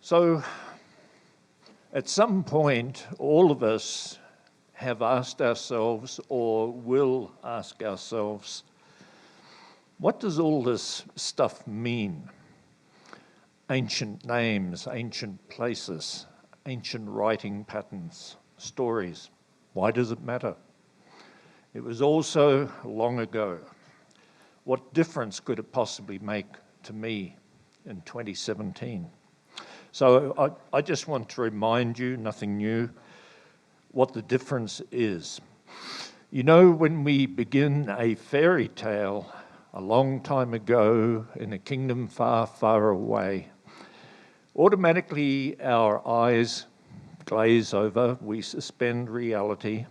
So, at some point, all of us have asked ourselves, or will ask ourselves, what does all this stuff mean? Ancient names, ancient places, ancient writing patterns, stories. Why does it matter? It was all so long ago. What difference could it possibly make to me in 2017? So I just want to remind you, nothing new, what the difference is. You know, when we begin a fairy tale a long time ago in a kingdom far, far away, automatically our eyes glaze over, we suspend reality,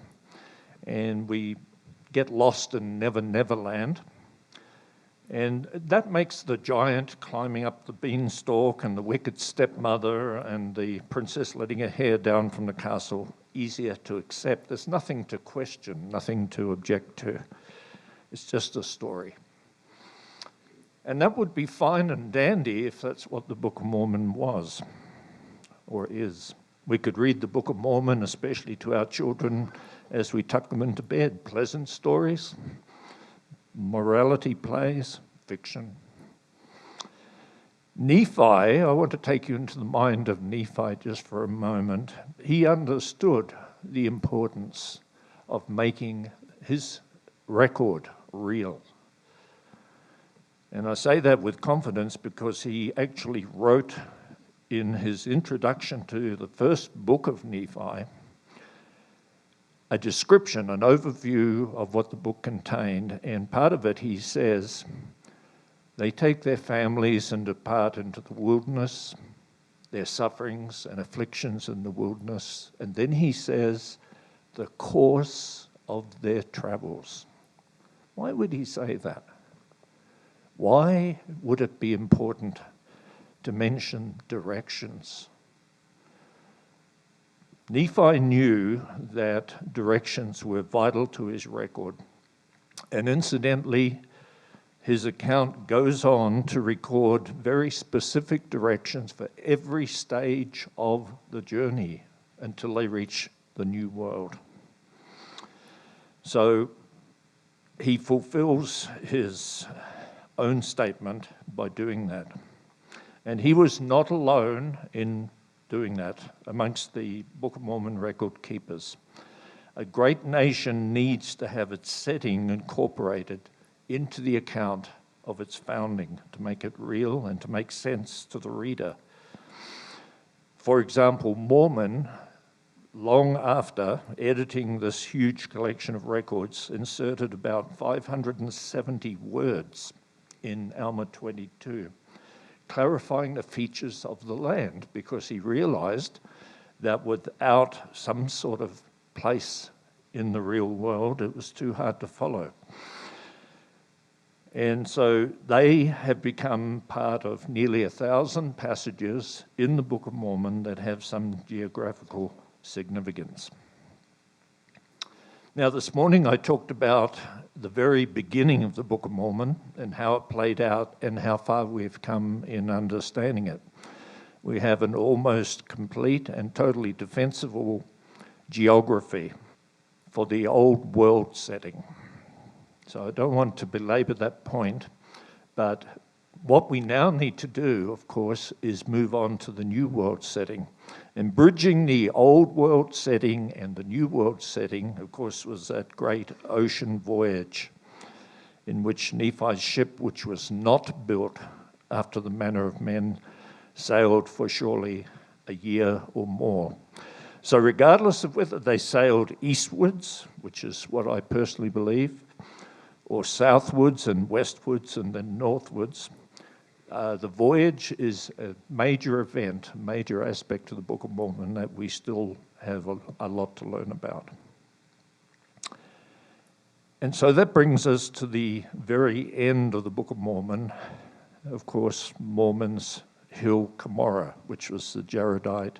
and we get lost in Never Never Land. And that makes the giant climbing up the beanstalk and the wicked stepmother and the princess letting her hair down from the castle easier to accept. There's nothing to question, nothing to object to. It's just a story. And that would be fine and dandy if that's what the Book of Mormon was or is. We could read the Book of Mormon, especially to our children, as we tuck them into bed. Pleasant stories, morality plays, fiction. Nephi, I want to take you into the mind of Nephi just for a moment. He understood the importance of making his record real. And I say that with confidence because he actually wrote in his introduction to the first book of Nephi a description, an overview of what the book contained. And part of it, he says, they take their families and depart into the wilderness, their sufferings and afflictions in the wilderness. And then he says, the course of their travels. Why would he say that? Why would it be important to mention directions? Nephi knew that directions were vital to his record. And incidentally, his account goes on to record very specific directions for every stage of the journey until they reach the New World. So he fulfills his own statement by doing that. And he was not alone in doing that amongst the Book of Mormon record keepers. A great nation needs to have its setting incorporated into the account of its founding to make it real and to make sense to the reader. For example, Mormon, long after editing this huge collection of records, inserted about 570 words in Alma 22, clarifying the features of the land, because he realized that without some sort of place in the real world, it was too hard to follow. And so they have become part of nearly 1,000 passages in the Book of Mormon that have some geographical significance. Now, this morning I talked about the very beginning of the Book of Mormon and how it played out and how far we've come in understanding it. We have an almost complete and totally defensible geography for the old world setting. So I don't want to belabor that point, but what we now need to do, of course, is move on to the New World setting. And bridging the old world setting and the New World setting, of course, was that great ocean voyage in which Nephi's ship, which was not built after the manner of men, sailed for surely a year or more. So regardless of whether they sailed eastwards, which is what I personally believe, or southwards and westwards and then northwards, the voyage is a major event, a major aspect of the Book of Mormon that we still have a lot to learn about. And so that brings us to the very end of the Book of Mormon, of course, Mormon's hill Kimora, which was the Jaredite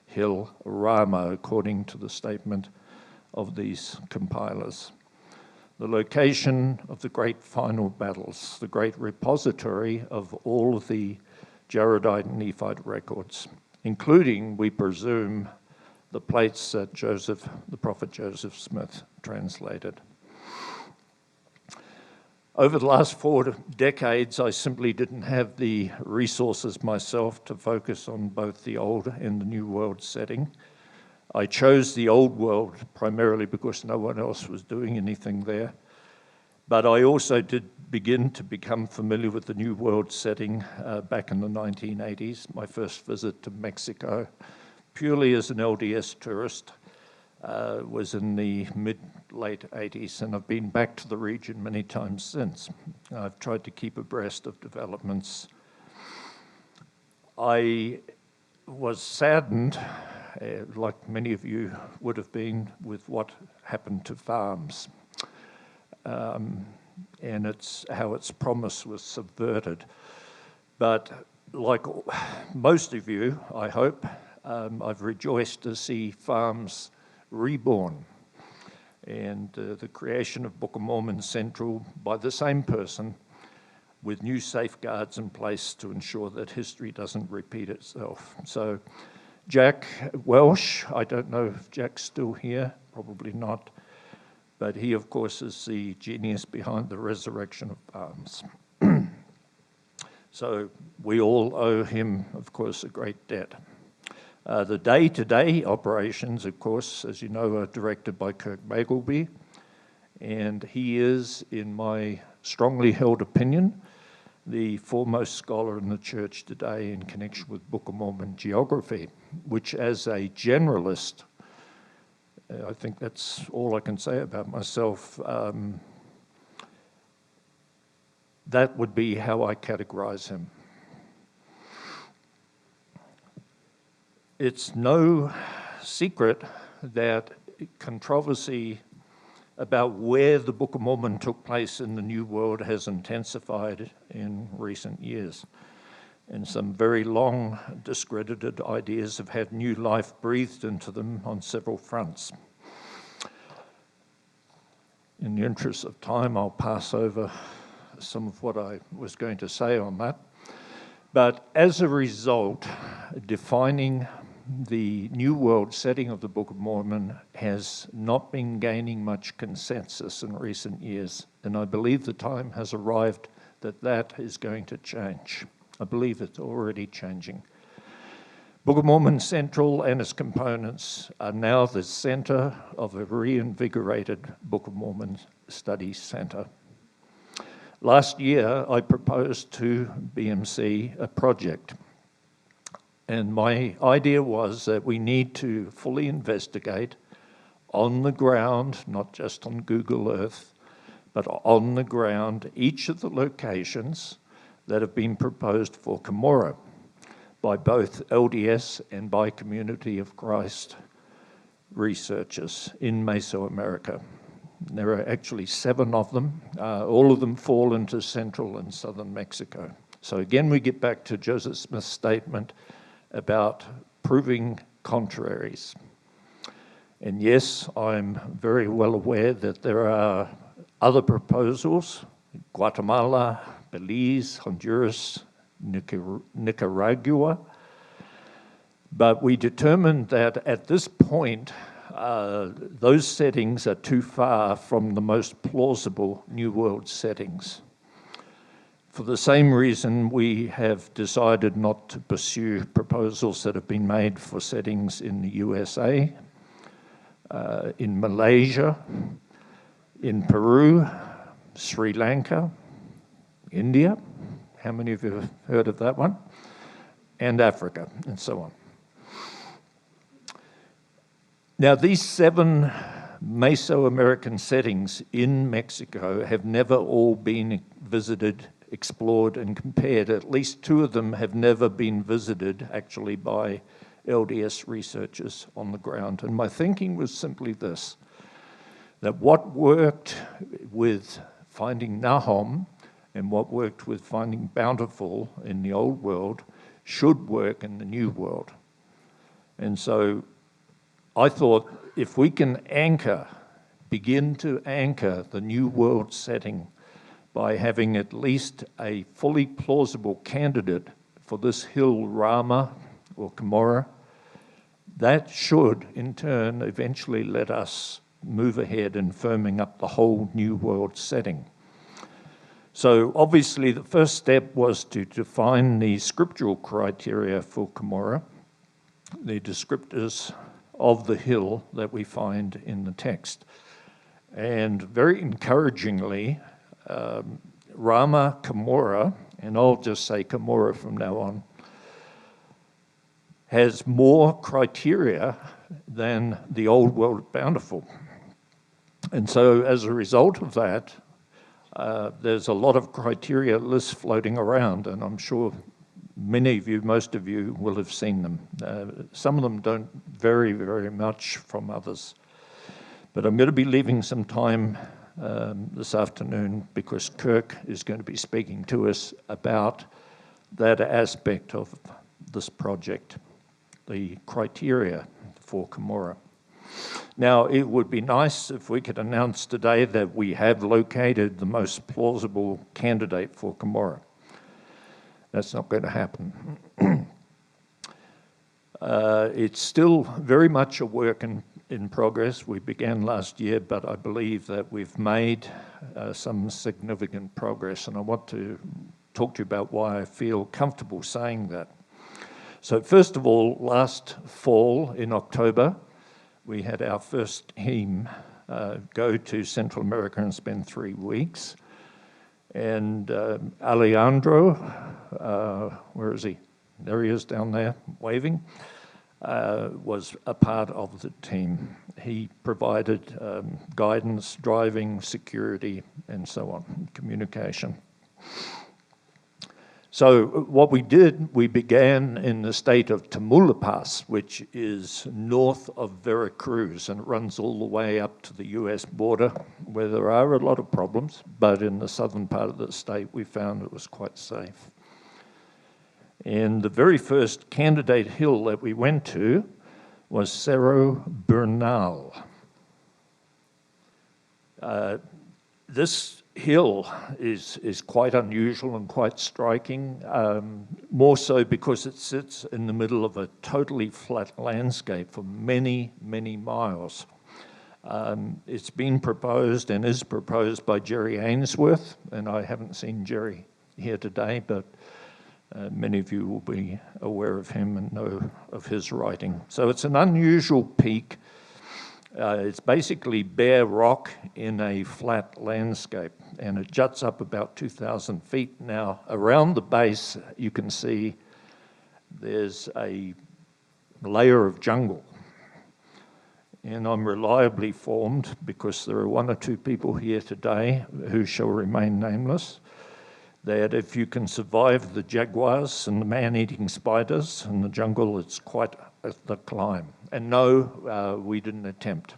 hill Ramah, according to the statement of these compilers. The location of the great final battles, the great repository of all of the Jaredite and Nephite records. including, we presume, the plates that the prophet Joseph Smith translated. Over the last 4 decades, I simply didn't have the resources myself to focus on both the Old and the New World setting. I chose the Old World primarily because no one else was doing anything there. But I also did begin to become familiar with the New World setting back in the 1980s. My first visit to Mexico, purely as an LDS tourist, was in the mid-late 80s, and I've been back to the region many times since. I've tried to keep abreast of developments. I was saddened, like many of you would have been, with what happened to farms. And how its promise was subverted. But like most of you, I hope, I've rejoiced to see farms reborn, and the creation of Book of Mormon Central by the same person, with new safeguards in place to ensure that history doesn't repeat itself. So Jack Welsh, I don't know if Jack's still here, probably not, but he, of course, is the genius behind the resurrection of farms. So we all owe him, of course, a great debt. The day-to-day operations, of course, as you know, are directed by Kirk Bagleby, and he is, in my strongly held opinion, the foremost scholar in the church today in connection with Book of Mormon geography, which as a generalist, I think that's all I can say about myself, that would be how I categorize him. It's no secret that controversy about where the Book of Mormon took place in the New World has intensified in recent years. And some very long discredited ideas have had new life breathed into them on several fronts. In the interest of time, I'll pass over some of what I was going to say on that. But as a result, defining the New World setting of the Book of Mormon has not been gaining much consensus in recent years, and I believe the time has arrived that that is going to change. I believe it's already changing. Book of Mormon Central and its components are now the center of a reinvigorated Book of Mormon Study Center. Last year, I proposed to BMC a project. And my idea was that we need to fully investigate on the ground, not just on Google Earth, but on the ground, each of the locations that have been proposed for Kimora by both LDS and by Community of Christ researchers in Mesoamerica. There are actually 7 of them. All of them fall into central and southern Mexico. So again, we get back to Joseph Smith's statement about proving contraries. And yes, I'm very well aware that there are other proposals, Guatemala, Belize, Honduras, Nicaragua, but we determined that at this point, those settings are too far from the most plausible New World settings. For the same reason, we have decided not to pursue proposals that have been made for settings in the USA, in Malaysia, in Peru, Sri Lanka, India, how many of you have heard of that one? And Africa, and so on. Now, these 7 Mesoamerican settings in Mexico have never all been visited, explored, and compared. At least 2 of them have never been visited, actually, by LDS researchers on the ground. And my thinking was simply this, that what worked with finding Nahom and what worked with finding Bountiful in the Old World should work in the New World. And so I thought, if we can begin to anchor the New World setting by having at least a fully plausible candidate for this hill Rama, or Kimora, that should, in turn, eventually let us move ahead in firming up the whole New World setting. So obviously the first step was to define the scriptural criteria for Kimora, the descriptors of the hill that we find in the text. And very encouragingly, Rama Kimora, and I'll just say Kimora from now on, has more criteria than the Old World Bountiful. And so as a result of that, there's a lot of criteria lists floating around, and I'm sure many of you, most of you, will have seen them. Some of them don't vary very much from others. But I'm going to be leaving some time this afternoon because Kirk is going to be speaking to us about that aspect of this project, the criteria for Kimora. Now, it would be nice if we could announce today that we have located the most plausible candidate for Kimora. That's not going to happen. It's still very much a work in progress. We began last year, but I believe that we've made some significant progress, and I want to talk to you about why I feel comfortable saying that. So first of all, last fall in October, we had our first team go to Central America and spend 3 weeks. And Alejandro, where is he? There he is down there, waving, was a part of the team. He provided guidance, driving, security, and so on, communication. So what we did, we began in the state of Tamaulipas, which is north of Veracruz, and it runs all the way up to the US border, where there are a lot of problems, but in the southern part of the state, we found it was quite safe. And the very first candidate hill that we went to was Cerro Bernal. This hill is quite unusual and quite striking, more so because it sits in the middle of a totally flat landscape for many, many miles. It's been proposed and is proposed by Jerry Ainsworth, and I haven't seen Jerry here today, but many of you will be aware of him and know of his writing. So it's an unusual peak. It's basically bare rock in a flat landscape, and it juts up about 2,000 feet. Now, around the base, you can see there's a layer of jungle. And I'm reliably informed, because there are 1 or 2 people here today who shall remain nameless, that if you can survive the jaguars and the man-eating spiders in the jungle, it's quite the climb. And no, we didn't attempt.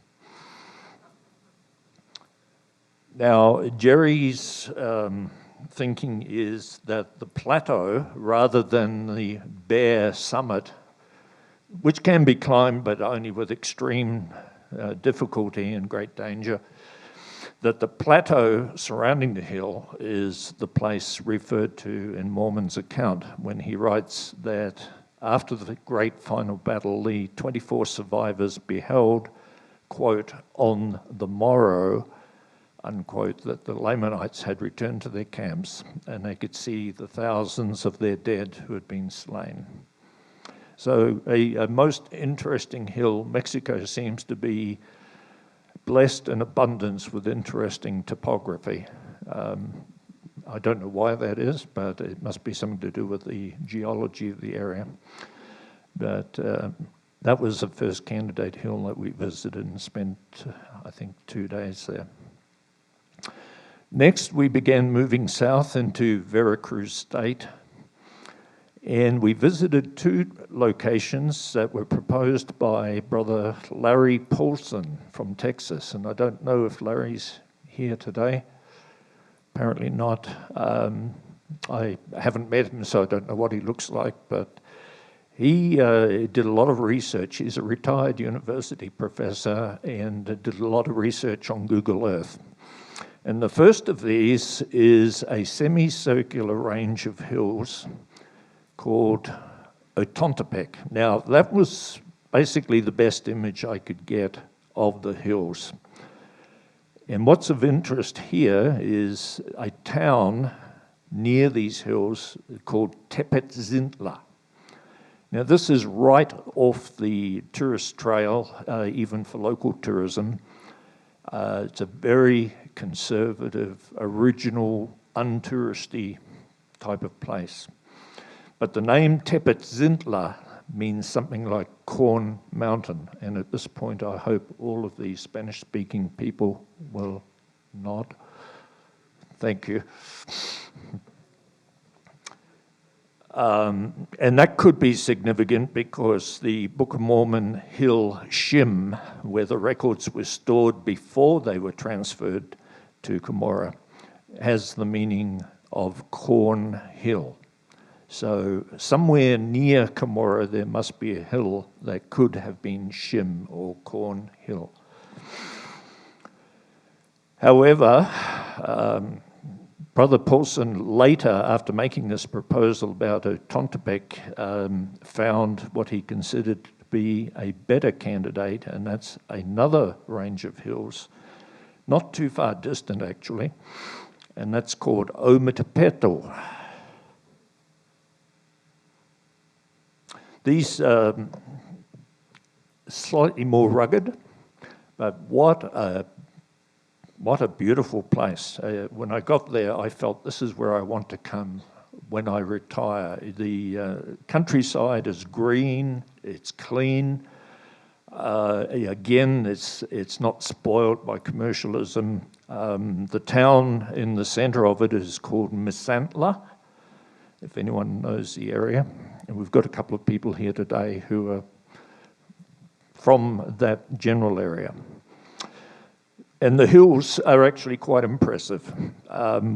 Now, Jerry's thinking is that the plateau, rather than the bare summit, which can be climbed but only with extreme difficulty and great danger, that the plateau surrounding the hill is the place referred to in Mormon's account when he writes that after the great final battle, the 24 survivors beheld, quote, on the morrow, unquote, that the Lamanites had returned to their camps and they could see the thousands of their dead who had been slain. So a most interesting hill. Mexico seems to be blessed in abundance with interesting topography. I don't know why that is, but it must be something to do with the geology of the area. But that was the first candidate hill that we visited and spent, I think, 2 days there. Next, we began moving south into Veracruz State, and we visited 2 locations that were proposed by Brother Larry Paulson from Texas. And I don't know if Larry's here today. Apparently not. I haven't met him, so I don't know what he looks like, but he did a lot of research. He's a retired university professor and did a lot of research on Google Earth. And the first of these is a semicircular range of hills called Otontepec. Now, that was basically the best image I could get of the hills. And what's of interest here is a town near these hills called Tepetzintla. Now, this is right off the tourist trail, even for local tourism. It's a very conservative, original, untouristy type of place. But the name Tepetzintla means something like Corn Mountain. And at this point, I hope all of the Spanish-speaking people will nod. Thank you. And that could be significant because the Book of Mormon hill Shim, where the records were stored before they were transferred to Kimora, has the meaning of Corn Hill. So somewhere near Kimora there must be a hill that could have been Shim or Corn Hill. However, Brother Paulson later, after making this proposal about Otontepec, found what he considered to be a better candidate, and that's another range of hills, not too far distant actually, and that's called Ometepeto. These slightly more rugged, but what a beautiful place. When I got there, I felt this is where I want to come when I retire. The countryside is green, it's clean. Again, it's not spoiled by commercialism. The town in the center of it is called Misantla, if anyone knows the area. And we've got a couple of people here today who are from that general area. And the hills are actually quite impressive.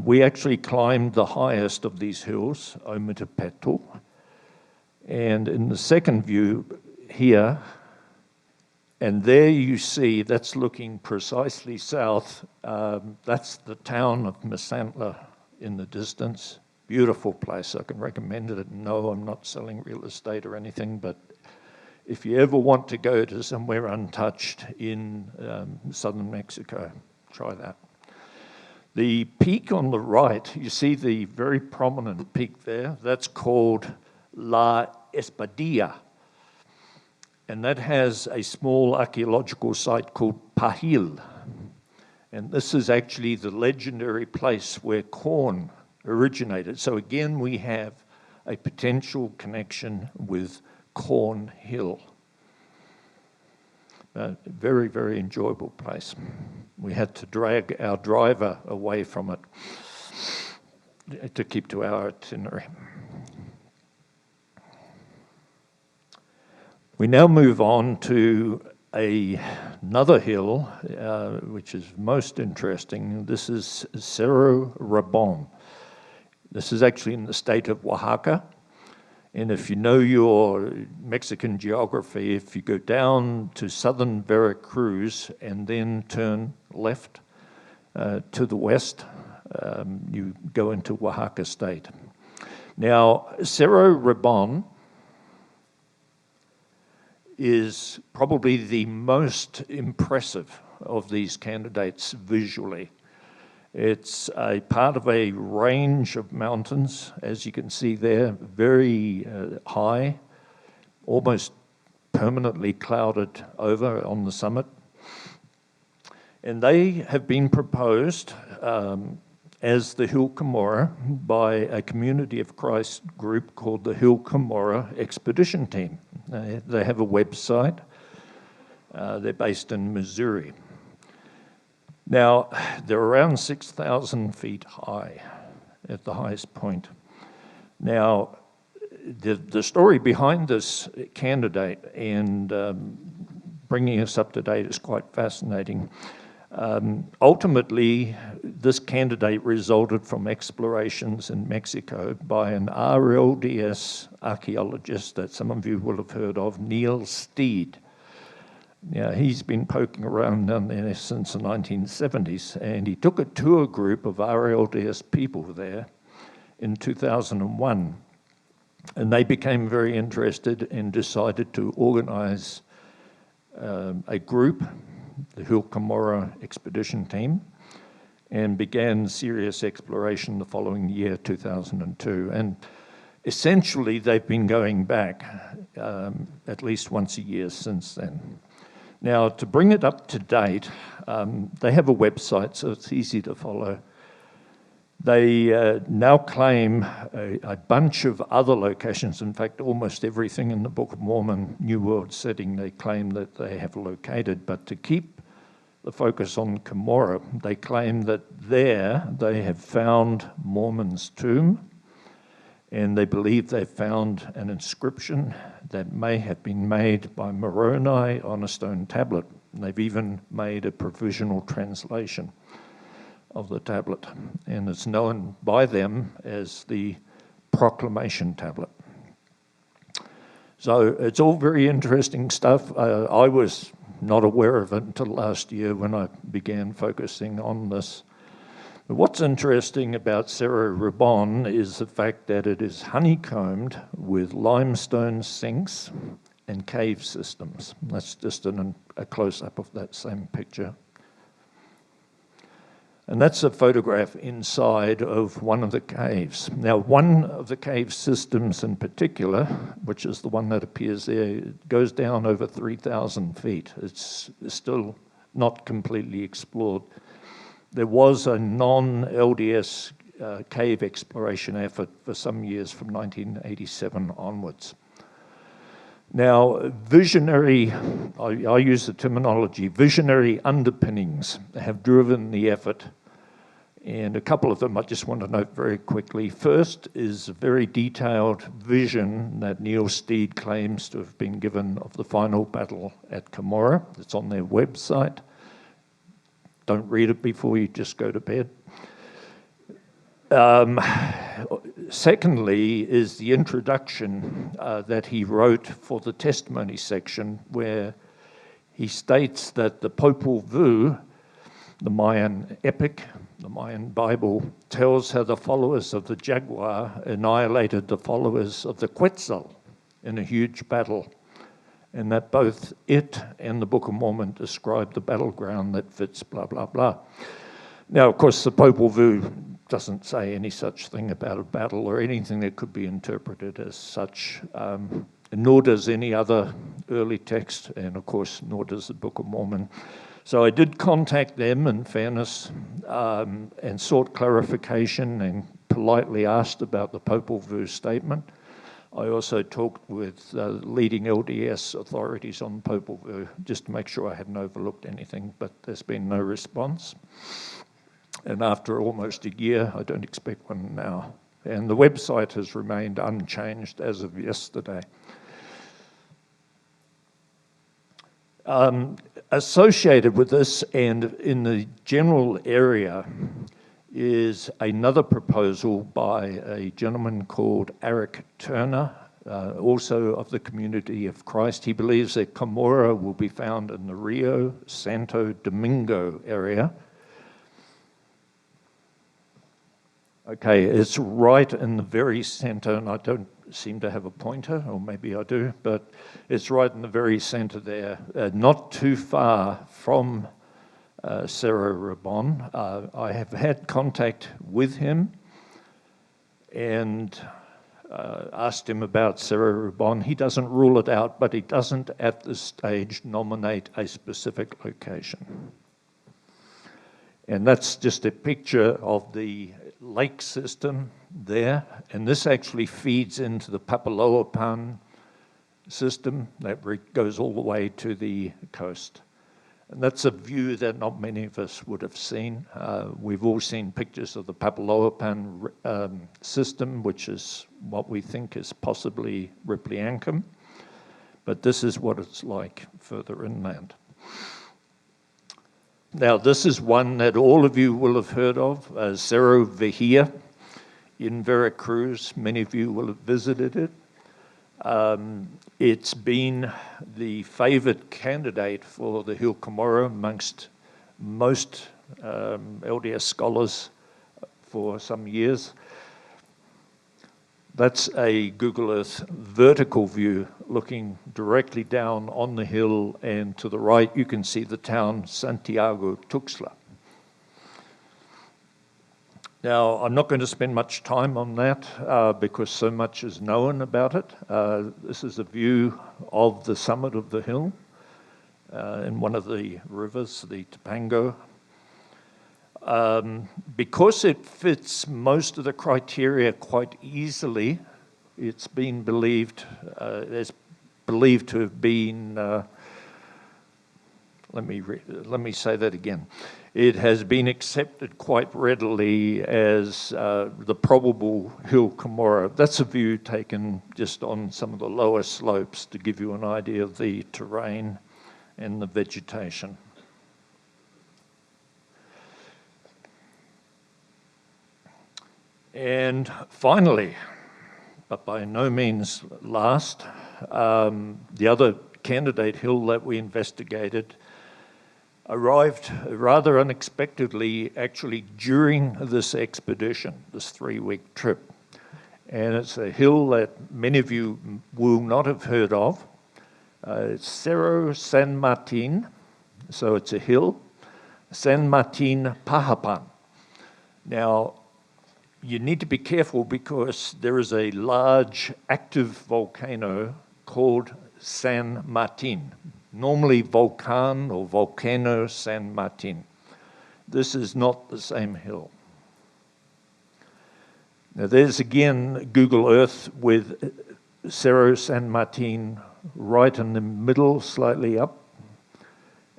We actually climbed the highest of these hills, Ometepeto. And in the second view here, and there you see, that's looking precisely south. That's the town of Misantla in the distance. Beautiful place, I can recommend it. No, I'm not selling real estate or anything, but if you ever want to go to somewhere untouched in southern Mexico, try that. The peak on the right, you see the very prominent peak there, that's called La Espadilla. And that has a small archaeological site called Pahil. And this is actually the legendary place where corn originated. So again, we have a potential connection with Corn Hill. Very, very enjoyable place. We had to drag our driver away from it to keep to our itinerary. We now move on to another hill, which is most interesting. This is Cerro Rabanne. This is actually in the state of Oaxaca. And if you know your Mexican geography, if you go down to southern Veracruz and then turn left to the west, you go into Oaxaca state. Now, Cerro Rabanne is probably the most impressive of these candidates visually. It's a part of a range of mountains, as you can see there, very high, almost permanently clouded over on the summit. And they have been proposed as the Hill Kimora by a Community of Christ group called the Hill Kimora Expedition Team. They have a website. They're based in Missouri. Now, they're around 6,000 feet high at the highest point. Now, the story behind this candidate and bringing us up to date is quite fascinating. Ultimately, this candidate resulted from explorations in Mexico by an RLDS archaeologist that some of you will have heard of, Neil Steed. Now, he's been poking around down there since the 1970s, and he took a tour group of RLDS people there in 2001. And they became very interested and decided to organize a group, the Hill Kimora expedition team, and began serious exploration the following year, 2002. And essentially, they've been going back at least once a year since then. Now, to bring it up to date, they have a website, so it's easy to follow. They now claim a bunch of other locations. In fact, almost everything in the Book of Mormon, New World setting, they claim that they have located. But to keep the focus on Kimora, they claim that there they have found Mormon's tomb, and they believe they found an inscription that may have been made by Moroni on a stone tablet. And they've even made a provisional translation of the tablet, and it's known by them as the Proclamation Tablet. So it's all very interesting stuff. I was not aware of it until last year when I began focusing on this. But what's interesting about Cerro Rabanne is the fact that it is honeycombed with limestone sinks and cave systems. That's just a close-up of that same picture. And that's a photograph inside of one of the caves. Now, one of the cave systems in particular, which is the one that appears there, goes down over 3,000 feet. It's still not completely explored. There was a non-LDS cave exploration effort for some years from 1987 onwards. Now, visionary, I use the terminology, visionary underpinnings have driven the effort. And a couple of them I just want to note very quickly. First is a very detailed vision that Neil Steed claims to have been given of the final battle at Kimora. It's on their website. Don't read it before you just go to bed. Secondly is the introduction that he wrote for the testimony section, where he states that the Popol Vuh, the Mayan epic, the Mayan Bible, tells how the followers of the jaguar annihilated the followers of the Quetzal in a huge battle, and that both it and the Book of Mormon describe the battleground that fits blah, blah, blah. Now, of course, the Popol Vuh doesn't say any such thing about a battle or anything that could be interpreted as such, nor does any other early text, and of course, nor does the Book of Mormon. So I did contact them in fairness and sought clarification and politely asked about the Popol Vuh statement. I also talked with leading LDS authorities on Popol Vuh just to make sure I hadn't overlooked anything, but there's been no response. And after almost a year, I don't expect one now. And the website has remained unchanged as of yesterday. Associated with this and in the general area is another proposal by a gentleman called Eric Turner, also of the Community of Christ. He believes that Kimora will be found in the Rio Santo Domingo area. Okay, it's right in the very center, and I don't seem to have a pointer, or maybe I do, but it's right in the very center there, not too far from Cerro Rabanne. I have had contact with him and asked him about Cerro Rabanne. He doesn't rule it out, but he doesn't at this stage nominate a specific location. And that's just a picture of the lake system there, and this actually feeds into the Papaloapan system that goes all the way to the coast. And that's a view that not many of us would have seen. We've all seen pictures of the Papaloapan system, which is what we think is possibly Ripley-Ancam, but this is what it's like further inland. Now, this is one that all of you will have heard of, Cerro Vejia in Veracruz. Many of you will have visited it. It's been the favored candidate for the Hill Kimora amongst most LDS scholars for some years. That's a Google Earth vertical view looking directly down on the hill, and to the right you can see the town Santiago Tuxtla. Now, I'm not going to spend much time on that because so much is known about it. This is a view of the summit of the hill in one of the rivers, the Topango. Because it fits most of the criteria quite easily, it's been believed, it's believed to have been, let me say that again. It has been accepted quite readily as the probable hill Kimora. That's a view taken just on some of the lower slopes to give you an idea of the terrain and the vegetation. And finally, but by no means last, the other candidate hill that we investigated arrived rather unexpectedly actually during this expedition, this 3-week trip. And it's a hill that many of you will not have heard of. It's Cerro San Martin, so it's a hill, San Martin Pahapan. Now, you need to be careful because there is a large active volcano called San Martin, normally Volcan or Volcano San Martin. This is not the same hill. Now there's again Google Earth with Cerro San Martin right in the middle, slightly up,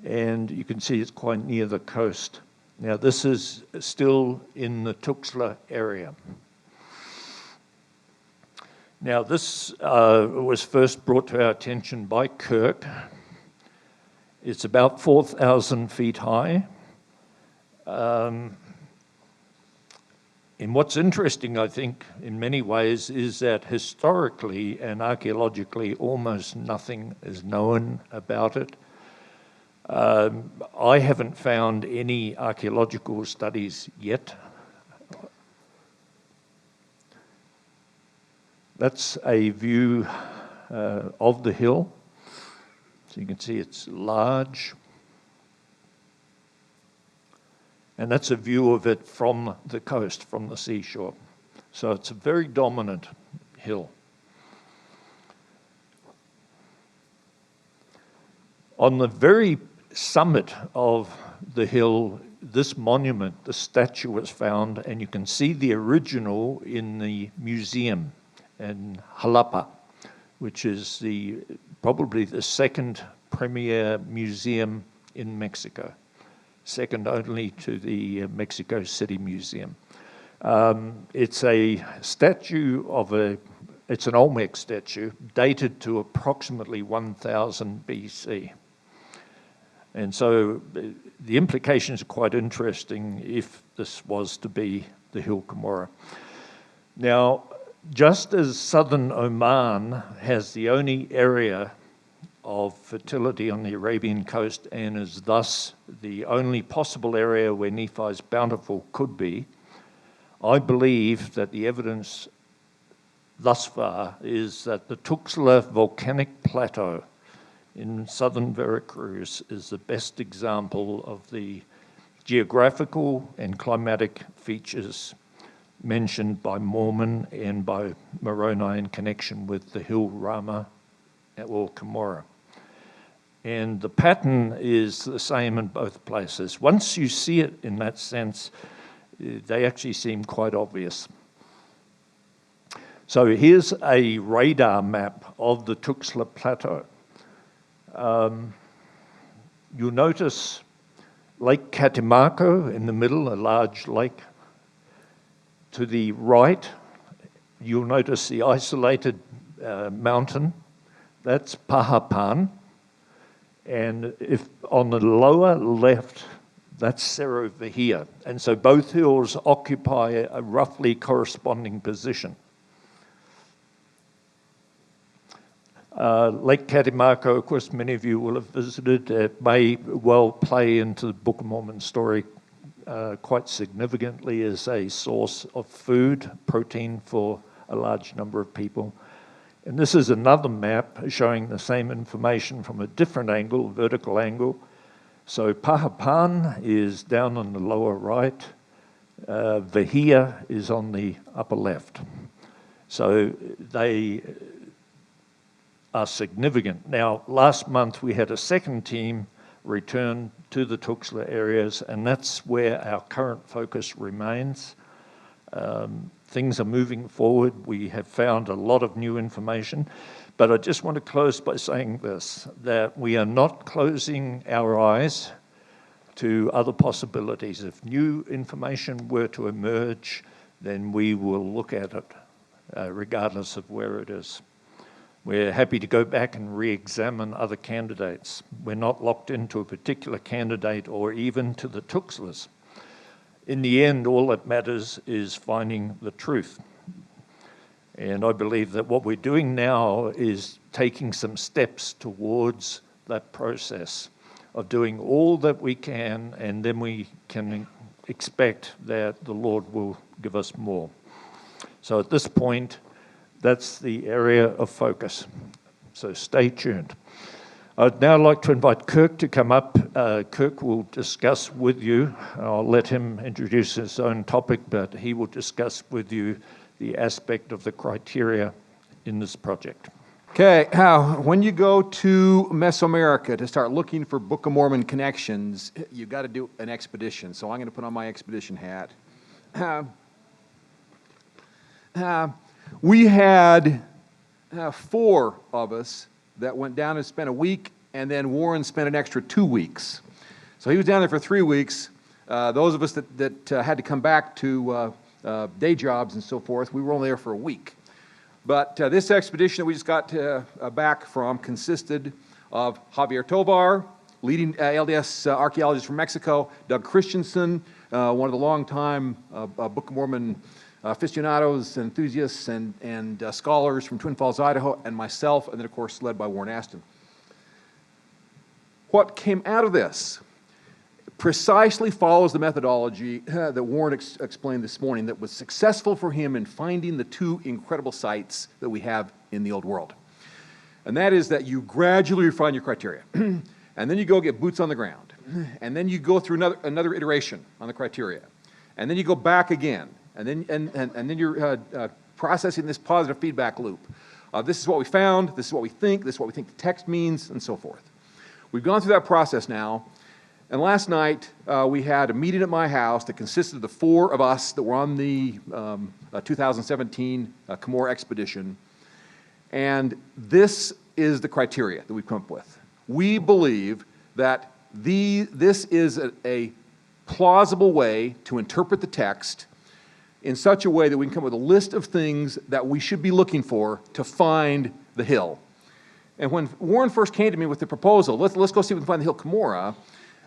and you can see it's quite near the coast. Now this is still in the Tuxtla area. Now this was first brought to our attention by Kirk. It's about 4,000 feet high. And what's interesting, I think, in many ways, is that historically and archaeologically almost nothing is known about it. I haven't found any archaeological studies yet. That's a view of the hill. So you can see it's large. And that's a view of it from the coast, from the seashore. So it's a very dominant hill. On the very summit of the hill, this monument, the statue was found, and you can see the original in the museum in Jalapa, which is probably the second premier museum in Mexico, second only to the Mexico City Museum. It's a statue it's an Olmec statue dated to approximately 1000 BC. And so the implications are quite interesting if this was to be the hill Kimora. Now, just as southern Oman has the only area of fertility on the Arabian coast and is thus the only possible area where Nephi is bountiful could be, I believe that the evidence thus far is that the Tuxtla volcanic plateau in southern Veracruz is the best example of the geographical and climatic features mentioned by Mormon and by Moroni in connection with the hill Rama or Kimora. And the pattern is the same in both places. Once you see it in that sense, they actually seem quite obvious. So here's a radar map of the Tuxtla Plateau. You'll notice Lake Catamarco in the middle, a large lake. To the right, you'll notice the isolated mountain. That's Pahapan. And if on the lower left, that's Cerro Vehia. And so both hills occupy a roughly corresponding position. Lake Catamarco, of course, many of you will have visited. It may well play into the Book of Mormon story quite significantly as a source of food, protein for a large number of people. And this is another map showing the same information from a different angle, vertical angle. So Pahapan is down on the lower right. Vahia is on the upper left. So they are significant. Now, last month we had a second team return to the Tuxla areas, and that's where our current focus remains. Things are moving forward. We have found a lot of new information, but I just want to close by saying this, that we are not closing our eyes to other possibilities. If new information were to emerge, then we will look at it, regardless of where it is. We're happy to go back and re-examine other candidates. We're not locked into a particular candidate or even to the Tuxlas. In the end, all that matters is finding the truth. And I believe that what we're doing now is taking some steps towards that process of doing all that we can, and then we can expect that the Lord will give us more. So at this point, that's the area of focus. So stay tuned. I'd now like to invite Kirk to come up. Kirk will discuss with you, I'll let him introduce his own topic, but he will discuss with you the aspect of the criteria in this project. Okay, when you go to Mesoamerica to start looking for Book of Mormon connections, you've got to do an expedition. So I'm going to put on my expedition hat. We had 4 of us that went down and spent a week, and then Warren spent an extra 2 weeks. So he was down there for 3 weeks. Those of us that had to come back to day jobs and so forth, we were only there for a week. But this expedition that we just got back from consisted of Javier Tovar, leading LDS archaeologist from Mexico, Doug Christensen, one of the longtime Book of Mormon aficionados, enthusiasts, and scholars from Twin Falls, Idaho, and myself, and then, of course, led by Warren Aston. What came out of this precisely follows the methodology that Warren explained this morning that was successful for him in finding the 2 incredible sites that we have in the Old World. And that is that you gradually refine your criteria, and then you go get boots on the ground, and then you go through another iteration on the criteria, and then you go back again, and then you're processing this positive feedback loop. This is what we found, this is what we think the text means, and so forth. We've gone through that process now, and last night we had a meeting at my house that consisted of the 4 of us that were on the 2017 Kimora expedition, and this is the criteria that we've come up with. We believe that this is a plausible way to interpret the text in such a way that we can come up with a list of things that we should be looking for to find the hill. And when Warren first came to me with the proposal, let's go see if we can find the hill Kimora,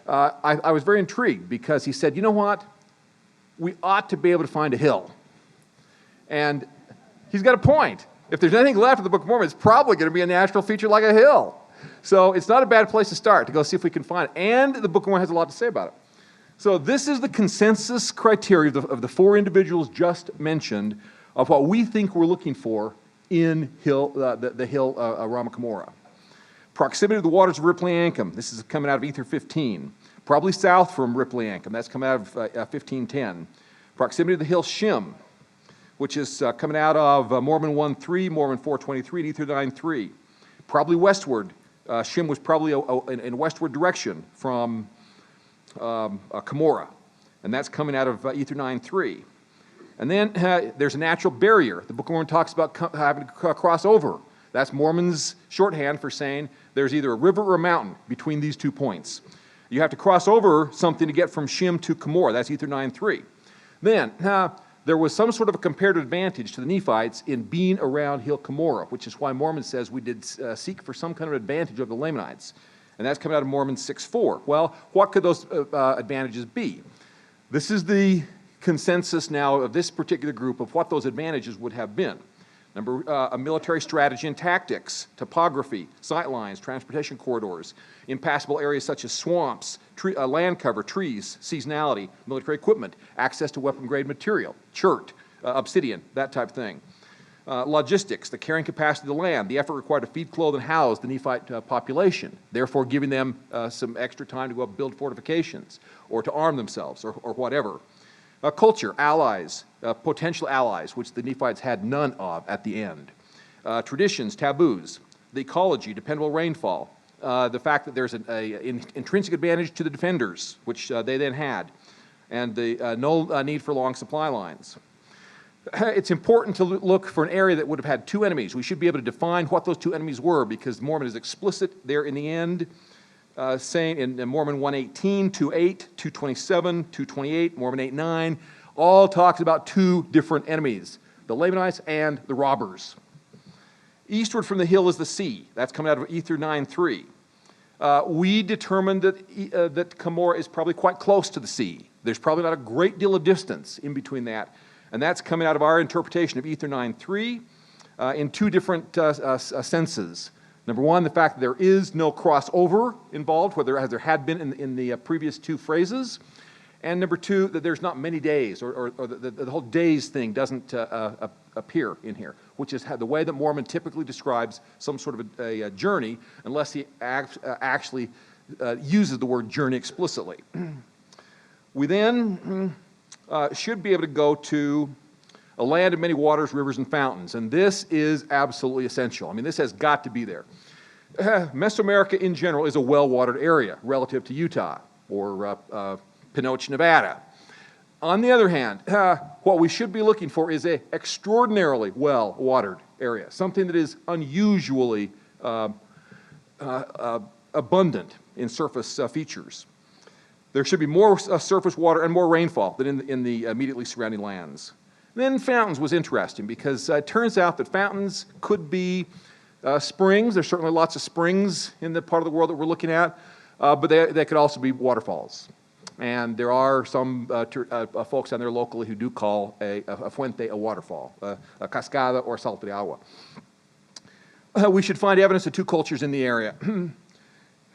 I was very intrigued because he said, you know what, we ought to be able to find a hill. And he's got a point. If there's anything left of the Book of Mormon, it's probably going to be a natural feature like a hill. So it's not a bad place to start, to go see if we can find it. And the Book of Mormon has a lot to say about it. So this is the consensus criteria of the 4 individuals just mentioned of what we think we're looking for in the hill Rama Kimora. Proximity to the waters of Ripley Ancam. This is coming out of Ether 15. Probably south from Ripley Ancam. That's coming out of 1510. Proximity to the hill Shim, which is coming out of Mormon 1.3, Mormon 4.23, and Ether 9.3. Probably westward. Shim was probably in westward direction from Kimora, and that's coming out of Ether 9.3. And then there's a natural barrier. The Book of Mormon talks about having to cross over. That's Mormon's shorthand for saying there's either a river or a mountain between these 2 points. You have to cross over something to get from Shim to Kimora. That's Ether 9.3. Then there was some sort of a comparative advantage to the Nephites in being around Hill Kimora, which is why Mormon says we did seek for some kind of advantage over the Lamanites. And that's coming out of Mormon 6.4. Well, what could those advantages be? This is the consensus now of this particular group of what those advantages would have been. Number, a military strategy and tactics, topography, sight lines, transportation corridors, impassable areas such as swamps, land cover, trees, seasonality, military equipment, access to weapon-grade material, chert, obsidian, that type of thing. Logistics, the carrying capacity of the land, the effort required to feed, clothe, and house the Nephite population, therefore giving them some extra time to go up and build fortifications or to arm themselves or whatever. Culture, allies, potential allies, which the Nephites had none of at the end. Traditions, taboos, the ecology, dependable rainfall, the fact that there's an intrinsic advantage to the defenders, which they then had, and the no need for long supply lines. It's important to look for an area that would have had two enemies. We should be able to define what those two enemies were, because Mormon is explicit there in the end, saying in Mormon 1:18, 2:8, 2:27, 2:28, Mormon 8:9, all talks about two different enemies, the Lamanites and the robbers. Eastward from the hill is the sea. That's coming out of Ether 9:3. We determined that Kimora is probably quite close to the sea. There's probably not a great deal of distance in between that. And that's coming out of our interpretation of Ether 9:3 in two different senses. Number one, the fact that there is no crossover involved, as there had been in the previous two phrases. And number two, that there's not many days, or the whole days thing doesn't appear in here, which is the way that Mormon typically describes some sort of a journey, unless he actually uses the word journey explicitly. We then should be able to go to a land of many waters, rivers, and fountains, and this is absolutely essential. I mean, this has got to be there. Mesoamerica in general is a well-watered area relative to Utah or Pinoche, Nevada. On the other hand, what we should be looking for is an extraordinarily well-watered area, something that is unusually abundant in surface features. There should be more surface water and more rainfall than in the immediately surrounding lands. Then fountains was interesting, because it turns out that fountains could be springs. There's certainly lots of springs in the part of the world that we're looking at, but they could also be waterfalls. And there are some folks down there locally who do call a fuente a waterfall, a cascada or salto de agua. We should find evidence of two cultures in the area.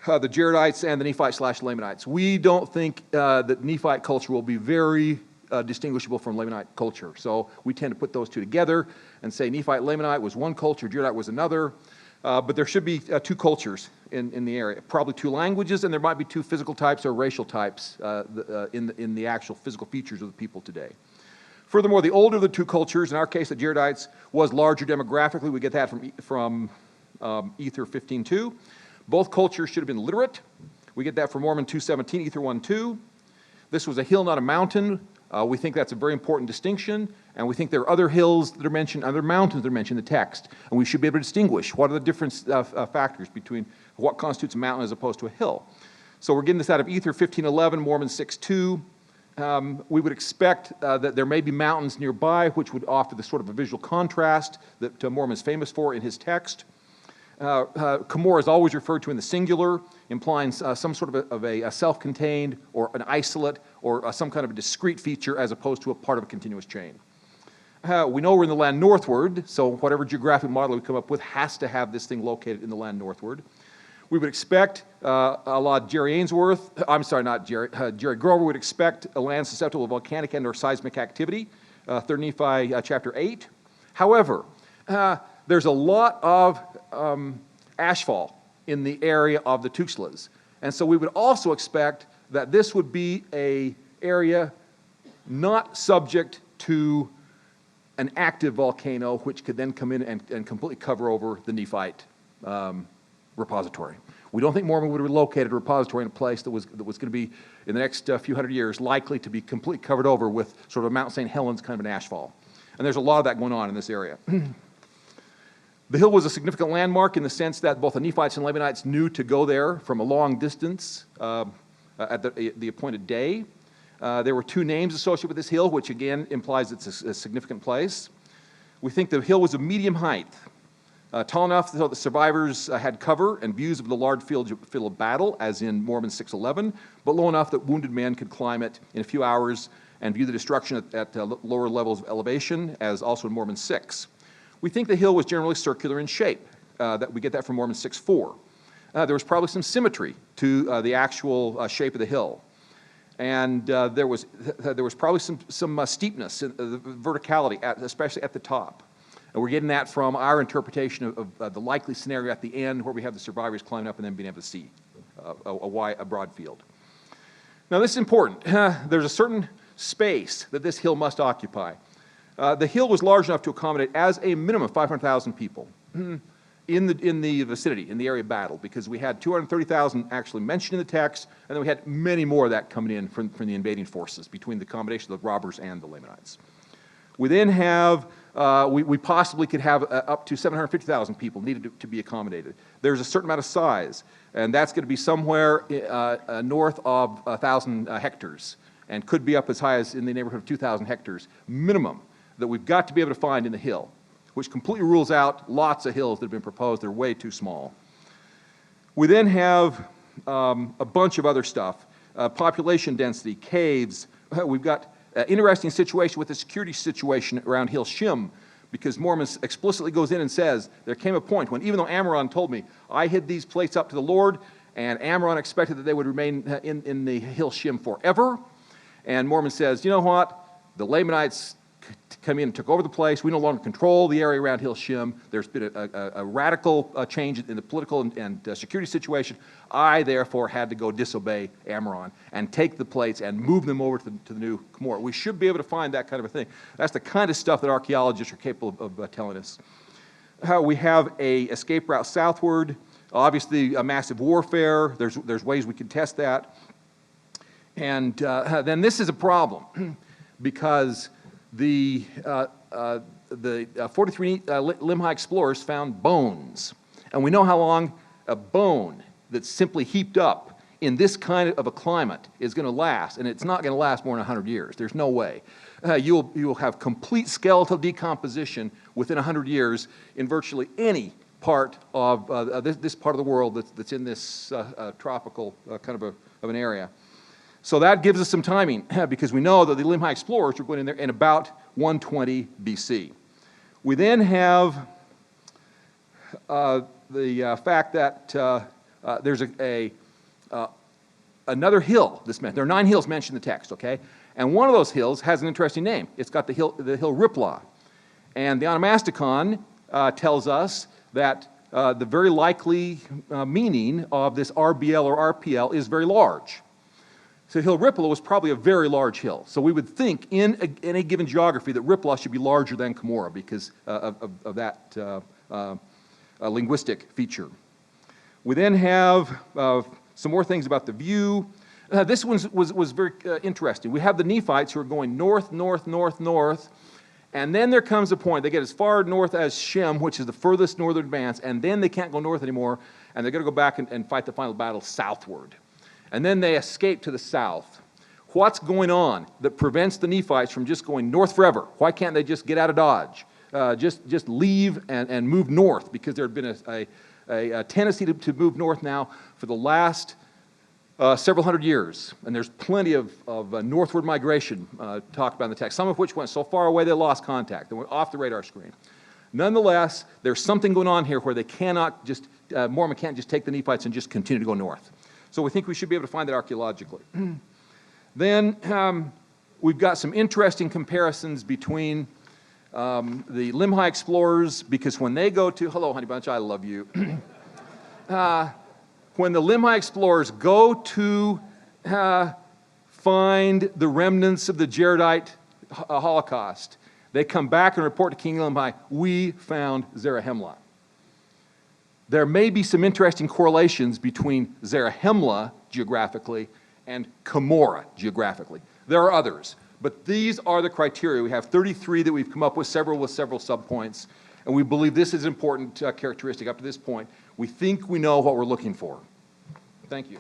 The Jaredites and the Nephite/Lamanites. We don't think that Nephite culture will be very distinguishable from Lamanite culture. So we tend to put those two together and say Nephite-Lamanite was one culture, Jaredite was another. But there should be two cultures in the area, probably two languages, and there might be two physical types or racial types in the actual physical features of the people today. Furthermore, the older of the two cultures, in our case the Jaredites, was larger demographically. We get that from Ether 15:2. Both cultures should have been literate. We get that from Mormon 2:17, Ether 1:2. This was a hill, not a mountain. We think that's a very important distinction, and we think there are other hills that are mentioned, other mountains that are mentioned in the text, and we should be able to distinguish what are the different factors between what constitutes a mountain as opposed to a hill. So we're getting this out of Ether 15:11, Mormon 6:2. We would expect that there may be mountains nearby, which would offer the sort of a visual contrast that Mormon is famous for in his text. Kimora is always referred to in the singular, implying some sort of a self-contained or an isolate or some kind of a discrete feature as opposed to a part of a continuous chain. We know we're in the land northward, so whatever geographic model we come up with has to have this thing located in the land northward. We would expect a la Jerry Ainsworth, Jerry Grover would expect a land susceptible to volcanic and or seismic activity, 3 Nephi chapter 8. However, there's a lot of ashfall in the area of the Tuxtlas. And so we would also expect that this would be an area not subject to an active volcano, which could then come in and completely cover over the Nephite repository. We don't think Mormon would have located a repository in a place that was going to be, in the next few hundred years, likely to be completely covered over with sort of Mount St. Helens kind of an ashfall. And there's a lot of that going on in this area. The hill was a significant landmark in the sense that both the Nephites and Lamanites knew to go there from a long distance at the appointed day. There were two names associated with this hill, which again implies it's a significant place. We think the hill was of medium height, tall enough so the survivors had cover and views of the large field of battle, as in Mormon 6:11, but low enough that wounded men could climb it in a few hours and view the destruction at lower levels of elevation, as also in Mormon 6. We think the hill was generally circular in shape. That we get that from Mormon 6:4. There was probably some symmetry to the actual shape of the hill. And there was probably some steepness, verticality, especially at the top. And we're getting that from our interpretation of the likely scenario at the end where we have the survivors climbing up and then being able to see a broad field. Now this is important. There's a certain space that this hill must occupy. The hill was large enough to accommodate, as a minimum, 500,000 people in the vicinity, in the area of battle, because we had 230,000 actually mentioned in the text, and then we had many more of that coming in from the invading forces between the combination of the robbers and the Lamanites. We then have, we possibly could have up to 750,000 people needed to be accommodated. There's a certain amount of size, and that's going to be somewhere north of 1,000 hectares, and could be up as high as in the neighborhood of 2,000 hectares minimum that we've got to be able to find in the hill, which completely rules out lots of hills that have been proposed. They're way too small. We then have a bunch of other stuff, population density, caves. We've got an interesting situation with the security situation around Hill Shim, because Mormon explicitly goes in and says, there came a point when, even though Ammoron told me, I hid these plates up to the Lord, and Ammoron expected that they would remain in the Hill Shim forever. And Mormon says, you know what? The Lamanites come in and took over the place. We no longer control the area around Hill Shim. There's been a radical change in the political and security situation. I, therefore, had to go disobey Ammoron and take the plates and move them over to the new Kimora. We should be able to find that kind of a thing. That's the kind of stuff that archaeologists are capable of telling us. We have a escape route southward. Obviously, a massive warfare. There's ways we can test that. And then this is a problem because the 43 Limhi explorers found bones. And we know how long a bone that's simply heaped up in this kind of a climate is going to last. And it's not going to last more than 100 years. There's no way. You will have complete skeletal decomposition within 100 years in virtually any part of this part of the world that's in this tropical kind of an area. So that gives us some timing, because we know that the Limhi explorers were going in there in about 120 BC. We then have the fact that there's another hill that's mentioned. There are 9 hills mentioned in the text, okay? And one of those hills has an interesting name. It's got the hill Riplah. And the onomasticon tells us that the very likely meaning of this RBL or RPL is very large. So Hill Riplah was probably a very large hill. So we would think in any given geography that Riplah should be larger than Kimora because of that linguistic feature. We then have some more things about the view. This one was very interesting. We have the Nephites who are going north, north, north, north, and then there comes a point, they get as far north as Shem, which is the furthest northern advance, and then they can't go north anymore, and they're going to go back and fight the final battle southward. And then they escape to the south. What's going on that prevents the Nephites from just going north forever? Why can't they just get out of Dodge? Just leave and move north, because there had been a tendency to move north now for the last several hundred years. And there's plenty of northward migration talked about in the text, some of which went so far away they lost contact. They went off the radar screen. Nonetheless, there's something going on here where they cannot just, Mormon can't just take the Nephites and just continue to go north. So we think we should be able to find that archaeologically. Then we've got some interesting comparisons between the Limhi explorers, because when they go to, hello honey bunch, I love you. When the Limhi explorers go to find the remnants of the Jaredite Holocaust, they come back and report to King Limhi, we found Zarahemla. There may be some interesting correlations between Zarahemla geographically and Kimora geographically. There are others, but these are the criteria. We have 33 that we've come up with several subpoints, and we believe this is an important characteristic up to this point. We think we know what we're looking for. Thank you.